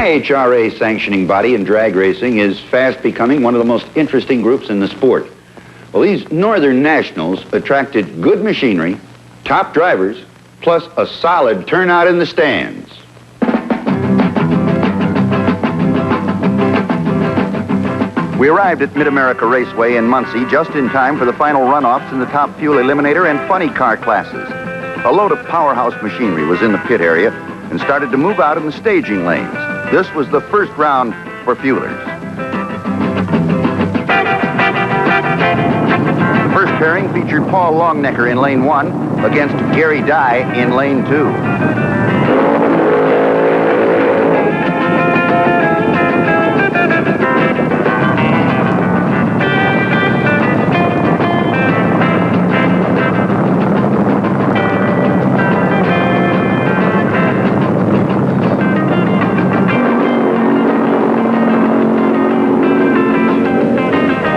IHRA sanctioning body in drag racing is fast becoming one of the most interesting groups in the sport. Well, these northern nationals attracted good machinery, top drivers, plus a solid turnout in the stands. We arrived at Mid-America Raceway in Muncie just in time for the final runoffs in the top Fuel Eliminator and funny car classes. A load of powerhouse machinery was in the pit area and started to move out in the staging lanes. This was the first round for fuelers. The first pairing featured Paul Longnecker in lane 1 against Gary Dye in lane 2.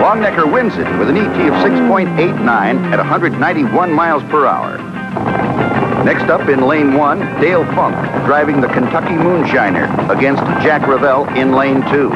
Longnecker wins it with an ET of 6.89 at 191 miles per hour. Next up in lane 1, Dale Funk driving the Kentucky Moonshiner against Jack Revell in lane 2.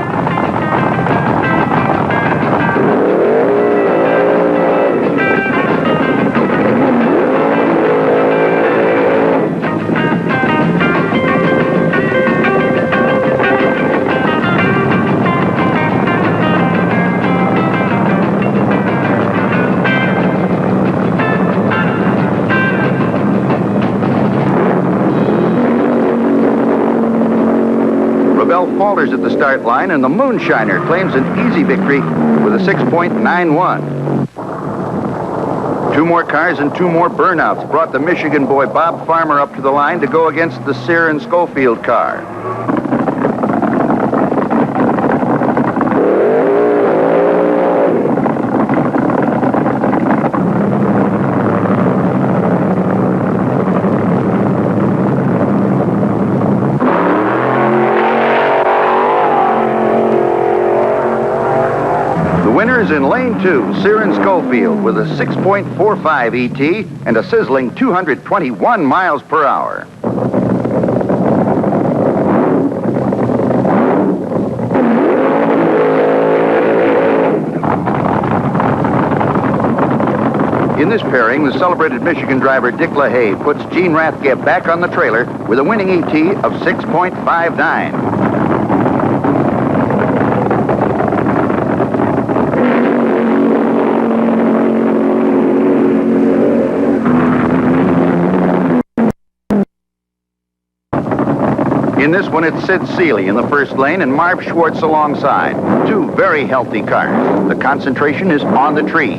Falters at the start line, and the Moonshiner claims an easy victory with a 6.91. Two more cars and two more burnouts brought the Michigan boy Bob Farmer up to the line to go against the Sear and Schofield car. Winners in lane 2, Sear and Schofield with a 6.45 ET and a sizzling 221 miles per hour. In this pairing, the celebrated Michigan driver Dick LaHaye puts Gene Rathke back on the trailer with a winning ET of 6.59. In this one, it's Sid Seeley in the first lane and Marv Schwartz alongside. Two very healthy cars. The concentration is on the tree.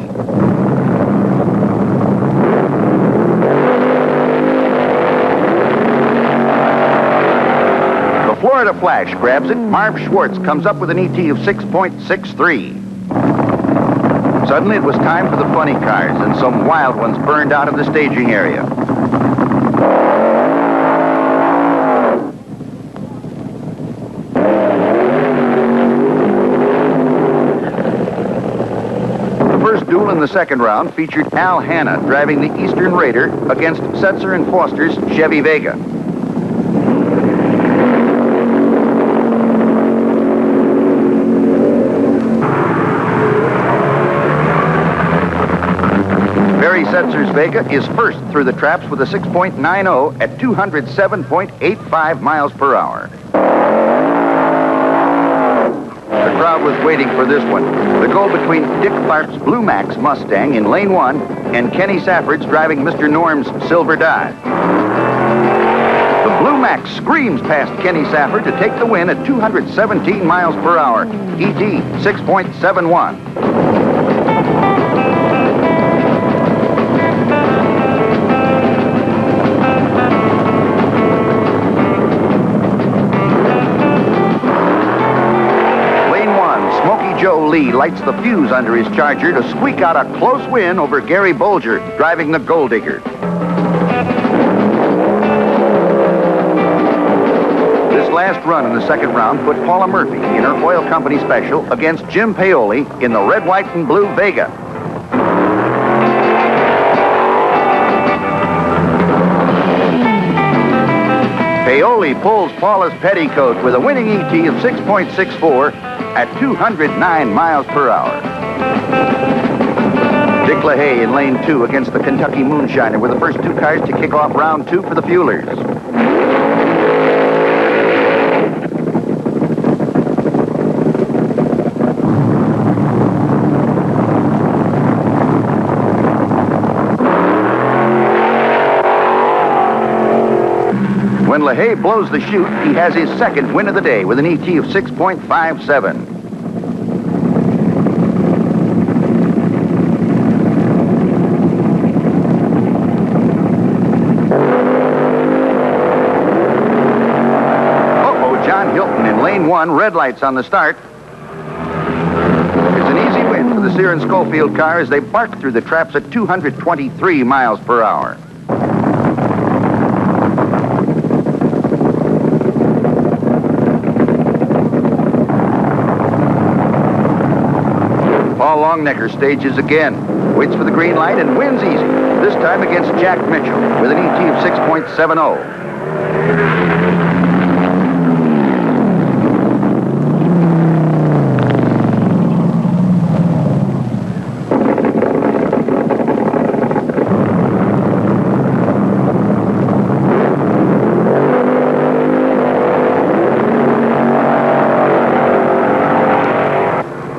The Florida Flash grabs it. Marv Schwartz comes up with an ET of 6.63. Suddenly, it was time for the funny cars, and some wild ones burned out of the staging area. Duel in the second round featured Al Hanna driving the Eastern Raider against Setzer and Foster's Chevy Vega. Barry Setzer's Vega is first through the traps with a 6.90 at 207.85 miles per hour. The crowd was waiting for this one. The goal between Dick Clark's Blue Max Mustang in lane 1 and Kenny Safford's driving Mr. Norm's Silver Dodge. The Blue Max screams past Kenny Safford to take the win at 217 miles per hour. ET 6.71. Joe Lee lights the fuse under his Charger to squeak out a close win over Gary Bolger, driving the Gold Digger. This last run in the second round put Paula Murphy in her oil company special against Jim Paoli in the red, white, and blue Vega. Paoli Paoli pulls Paula's petticoat with a winning ET of 6.64 at 209 miles per hour. Dick LaHaye in lane 2 against the Kentucky Moonshiner were the first two cars to kick off round 2 for the Fuelers. When LaHaye blows the chute, he has his second win of the day with an ET of 6.57. John Hilton in lane 1, red lights on the start. It's an easy win for the Sear and Schofield car as they bark through the traps at 223 miles per hour. Paul Longnecker stages again, waits for the green light and wins easy, this time against Jack Mitchell with an ET of 6.70.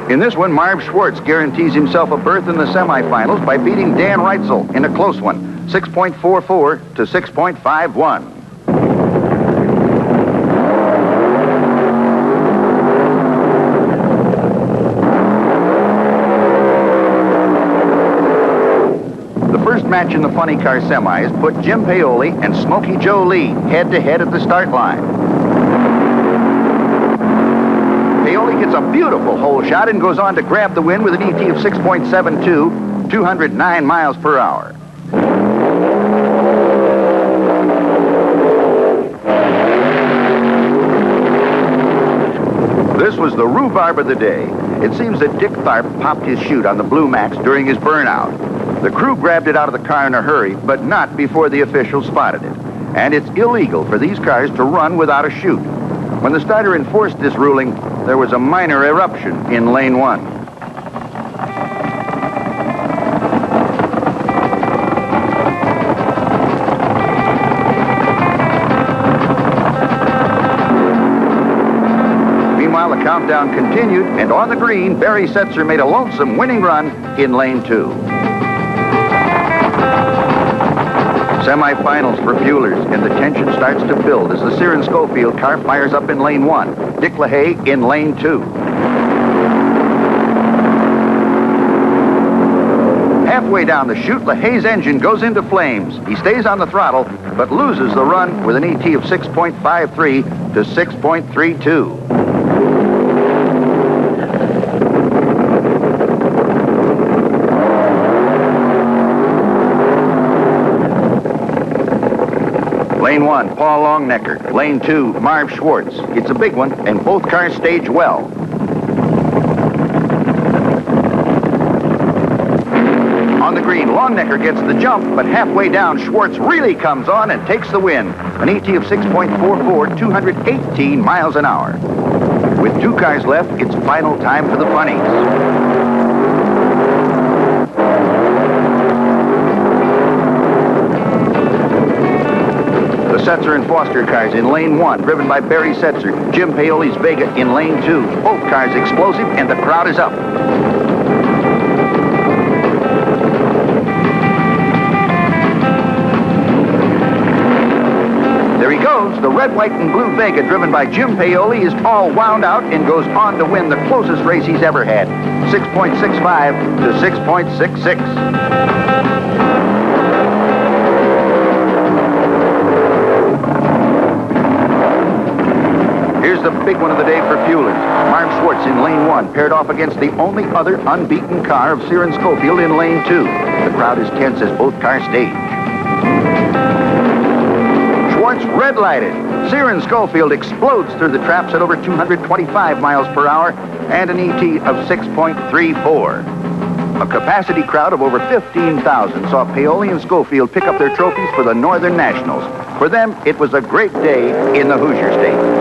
In this one, Marv Schwartz guarantees himself a berth in the semifinals by beating Dan Reitzel in a close one, 6.44 to 6.51. The first match in the funny car semis put Jim Paoli and Smokey Joe Lee head-to-head at the start line. Paoli gets a beautiful hole shot and goes on to grab the win with an ET of 6.72, 209 miles per hour. This was the rhubarb of the day. It seems that Dick Tharp popped his chute on the Blue Max during his burnout. The crew grabbed it out of the car in a hurry, but not before the officials spotted it. And it's illegal for these cars to run without a chute. When the starter enforced this ruling, there was a minor eruption in lane 1. Meanwhile, the countdown continued, and on the green, Barry Setzer made a lonesome winning run in lane 2. Semifinals for Fuelers, and the tension starts to build as the Sear and Schofield car fires up in lane 1. Dick LaHaye in lane 2. Halfway down the chute, LaHaye's engine goes into flames. He stays on the throttle, but loses the run with an ET of 6.53 to 6.32. Lane 1, Paul Longnecker. Lane 2, Marv Schwartz. It's a big one, and both cars stage well. On the green, Longnecker gets the jump, but halfway down, Schwartz really comes on and takes the win. An ET of 6.44, 218 miles an hour. With 2 cars left, it's final time for the funnies. Setzer and Foster cars in lane 1, driven by Barry Setzer. Jim Paoli's Vega in lane 2. Both cars explosive, and the crowd is up. There he goes. The red, white, and blue Vega, driven by Jim Paoli, is all wound out and goes on to win the closest race he's ever had, 6.65 to 6.66. Here's the big one of the day for Fuelers. Marv Schwartz in lane 1, paired off against the only other unbeaten car of Sear and Schofield in lane 2. The crowd is tense as both cars stage. Schwartz red-lighted. Sear and Schofield explodes through the traps at over 225 miles per hour and an ET of 6.34. A capacity crowd of over 15,000 saw Paoli and Schofield pick up their trophies for the Northern Nationals. For them, it was a great day in the Hoosier State.